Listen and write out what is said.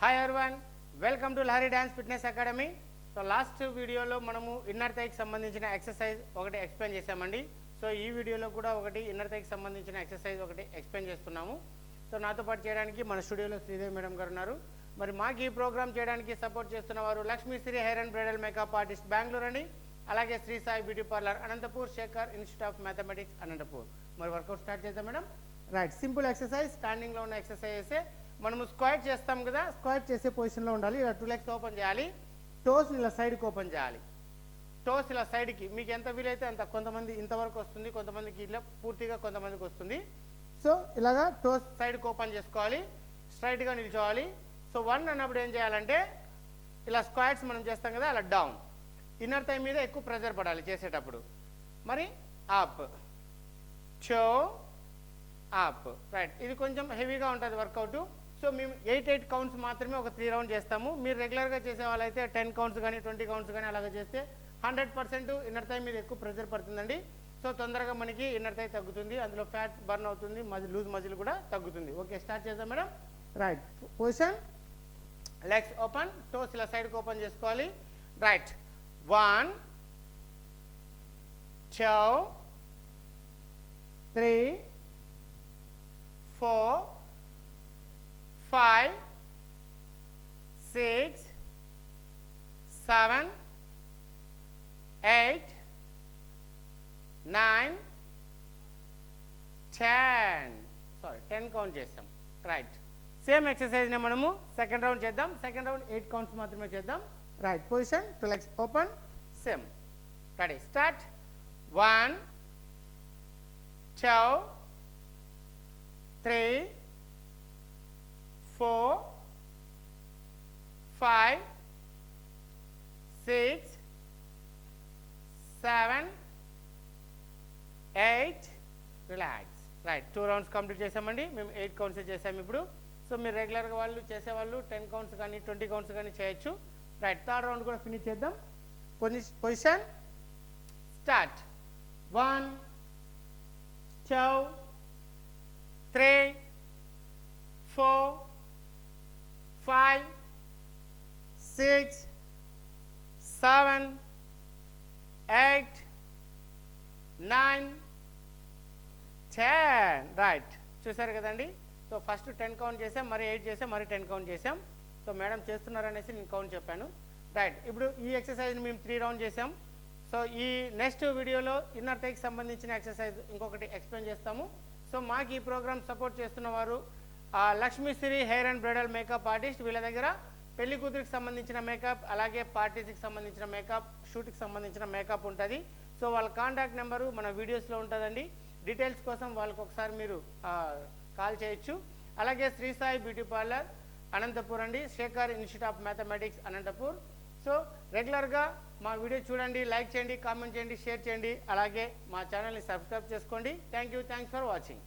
Hi everyone, welcome to Lahari Dance Fitness Academy. So last video lo manamu inner thigh ki sambandhinchina exercise okati explain chesamandi. So ee video lo kuda okati inner thigh ki sambandhinchina exercise okati explain chestunnaamu. So naatho paatu cheyadaniki mana studio lo Sridevi madam garu unnaru. Mari maaku ee program cheyadaniki support chestunna varu Lakshmi Sri Hair and Bridal Makeup Artist Bangalore ani, alage Sri Sai Beauty Parlor Anantapur, Shekhar Institute of Mathematics Anantapur. Mari workout start chedam madam. Right, simple exercise, standing lo unna exercise మనము squat చేస్తాం కదా, squat చేసే పొజిషన్లో ఉండాలి. ఇలా 2 legs open చేయాలి, toes ఇలా సైడ్కి ఓపెన్ చేయాలి. టోస్ ఇలా సైడ్కి మీకు ఎంత వీలైతే అంత, కొంతమంది ఇంతవరకు వస్తుంది, కొంతమందికి ఇలా పూర్తిగా, కొంతమందికి వస్తుంది. సో ఇలాగా టోస్ సైడ్కి ఓపెన్ చేసుకోవాలి, స్ట్రైట్గా నిల్చోవాలి. సో 1 అన్నప్పుడు ఏం చేయాలంటే ఇలా స్క్వాట్స్ మనం చేస్తాం కదా, అలా డౌన్, ఇన్నర్ థై మీద ఎక్కువ ప్రెజర్ పడాలి చేసేటప్పుడు. మరి అప్, చో, అప్. రైట్, ఇది కొంచెం హెవీగా ఉంటుంది వర్కౌట్. సో మేము 8 కౌంట్స్ మాత్రమే ఒక 3 రౌండ్ చేస్తాము. మీరు రెగ్యులర్గా చేసే వాళ్ళైతే 10 కౌంట్స్ కానీ 20 కౌంట్స్ కానీ అలాగే చేస్తే 100% ఇన్నర్ థై మీద ఎక్కువ ప్రెజర్ పడుతుందండి. సో తొందరగా మనకి ఇన్నర్ థై తగ్గుతుంది, అందులో ఫ్యాట్ బర్న్ అవుతుంది, లూజ్ మజిల్ కూడా తగ్గుతుంది. ఓకే, స్టార్ట్ చేద్దాం madam. Right position, legs open, toes ఇలా సైడ్కి ఓపెన్ చేసుకోవాలి. రైట్, 1 2 3 4 5 6 7 8 9 10. సారీ 10 కౌంట్ చేస్తాం. రైట్, సేమ్ ఎక్సర్సైజ్ని మనము సెకండ్ రౌండ్ చేద్దాం. సెకండ్ రౌండ్ 8 కౌంట్స్ మాత్రమే చేద్దాం. Right position, 2 legs open, same. Ready, start. 1 2 3 4 5 6 7 8. Relax. Right, 2 rounds complete చేసామండి. మేము 8 కౌంట్స్ చేసాము ఇప్పుడు. సో మీరు రెగ్యులర్గా వాళ్ళు చేసేవాళ్ళు 10 కౌంట్స్ కానీ 20 కౌంట్స్ కానీ చేయొచ్చు. రైట్, థర్డ్ రౌండ్ కూడా ఫినిష్ చేద్దాం. Position, start. 1 2 3 4 5 6 7 8 9 10. రైట్, చూసారు కదండి. సో ఫస్ట్ 10 కౌంట్ చేసాం, మరి 8 చేసాం, మరి 10 కౌంట్ చేసాం. సో మేడం చేస్తున్నారనేసి నేను కౌంట్ చెప్పాను. రైట్, ఇప్పుడు ఈ ఎక్సర్సైజ్ని మేము 3 రౌండ్ చేసాం. సో ఈ నెక్స్ట్ వీడియోలో ఇన్నర్ థైకి సంబంధించిన ఎక్సర్సైజ్ ఇంకొకటి ఎక్స్ప్లెయిన్ చేస్తాము. సో మాకు ఈ ప్రోగ్రామ్ సపోర్ట్ చేస్తున్న వారు Lakshmi Shri hair and bridal makeup artist. వీళ్ళ దగ్గర పెళ్లి కూతురికి సంబంధించిన మేకప్, అలాగే పార్టీస్కి సంబంధించిన మేకప్, షూట్కి సంబంధించిన మేకప్ ఉంటుంది. సో వాళ్ళ కాంటాక్ట్ నెంబరు మన వీడియోస్లో ఉంటుందండి. డీటెయిల్స్ కోసం వాళ్ళకి ఒకసారి మీరు కాల్ చేయొచ్చు. అలాగే శ్రీ సాయి బ్యూటీ పార్లర్ అనంతపూర్ అండి, Shekhar institute of mathematics Anantapur. So రెగ్యులర్గా మా వీడియో చూడండి, లైక్ చేయండి, కామెంట్ చేయండి, షేర్ చేయండి, అలాగే మా ఛానల్ని సబ్స్క్రైబ్ చేసుకోండి. Thank you, thanks for watching.